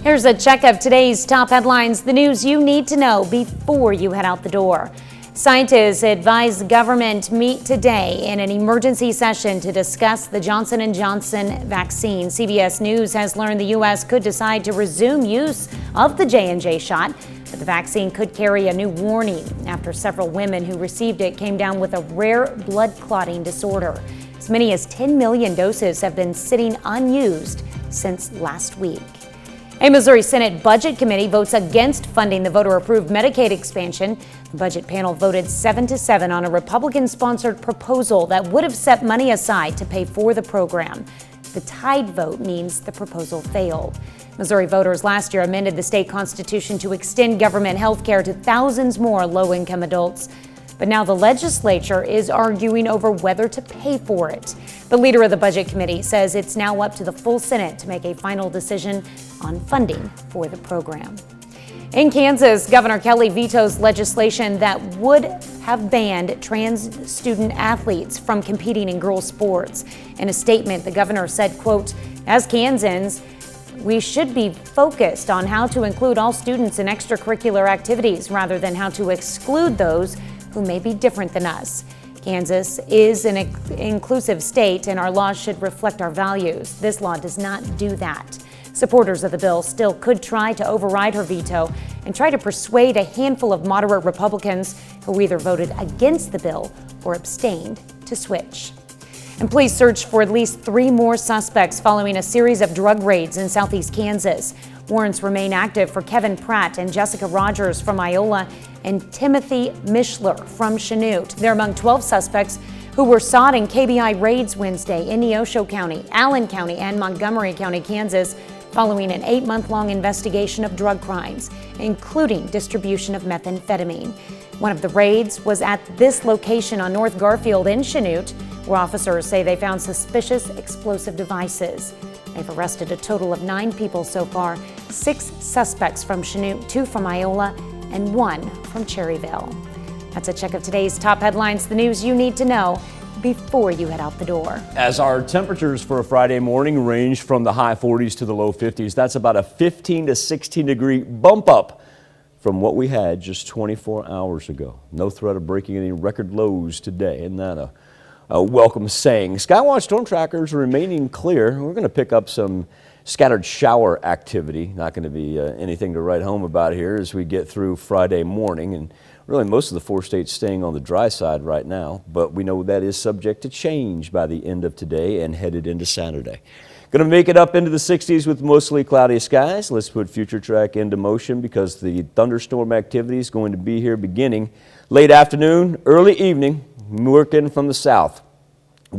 Here's a check of today's top headlines, the news you need to know before you head out the door. Scientists advise the government meet today in an emergency session to discuss the Johnson & Johnson vaccine. CBS News has learned the U.S. could decide to resume use of the J&J shot, but the vaccine could carry a new warning after several women who received it came down with a rare blood clotting disorder. As many as 10 million doses have been sitting unused since last week. A Missouri Senate Budget Committee votes against funding the voter-approved Medicaid expansion. The budget panel voted 7-7 on a Republican-sponsored proposal that would have set money aside to pay for the program. The tied vote means the proposal failed. Missouri voters last year amended the state constitution to extend government health care to thousands more low-income adults. But now the legislature is arguing over whether to pay for it. The leader of the Budget Committee says it's now up to the full Senate to make a final decision on funding for the program. In Kansas, Governor Kelly vetoes legislation that would have banned trans student athletes from competing in girls' sports. In a statement, the governor said, quote, "As Kansans, we should be focused on how to include all students in extracurricular activities rather than how to exclude those who may be different than us. Kansas is an inclusive state and our laws should reflect our values. This law does not do that." Supporters of the bill still could try to override her veto and try to persuade a handful of moderate Republicans who either voted against the bill or abstained to switch. And police searched for at least 3 more suspects following a series of drug raids in southeast Kansas. Warrants remain active for Kevin Pratt and Jessica Rogers from Iola and Timothy Mishler from Chanute. They're among 12 suspects who were sought in KBI raids Wednesday in Neosho County, Allen County, and Montgomery County, Kansas, following an 8-month-long investigation of drug crimes, including distribution of methamphetamine. One of the raids was at this location on North Garfield in Chanute, where officers say they found suspicious explosive devices. They've arrested a total of 9 people so far, 6 suspects from Chanute, 2 from Iola, and 1 from Cherryville. That's a check of today's top headlines, the news you need to know before you head out the door. As our temperatures for a Friday morning range from the high 40s to the low 50s, that's about a 15 to 16 degree bump up from what we had just 24 hours ago. No threat of breaking any record lows today. Isn't that a welcome saying? Skywatch storm trackers are remaining clear. We're going to pick up some scattered shower activity. Not going to be anything to write home about here as we get through Friday morning. And really most of the 4 states staying on the dry side right now. But we know that is subject to change by the end of today and headed into Saturday. Going to make it up into the 60s with mostly cloudy skies. Let's put Future Track into motion because the thunderstorm activity is going to be here beginning late afternoon, early evening, working from the south.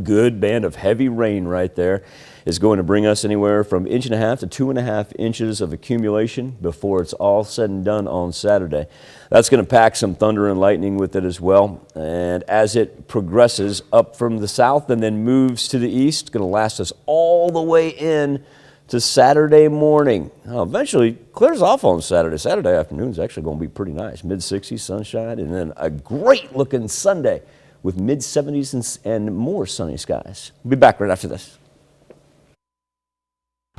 Good band of heavy rain right there is going to bring us anywhere from 1.5 to 2.5 inches of accumulation before it's all said and done on Saturday. That's going to pack some thunder and lightning with it as well. And as it progresses up from the south and then moves to the east, it's going to last us all the way in to Saturday morning. Eventually clears off on Saturday. Saturday afternoon is actually going to be pretty nice. Mid-60s sunshine and then a great looking Sunday with mid-70s and more sunny skies. We'll be back right after this.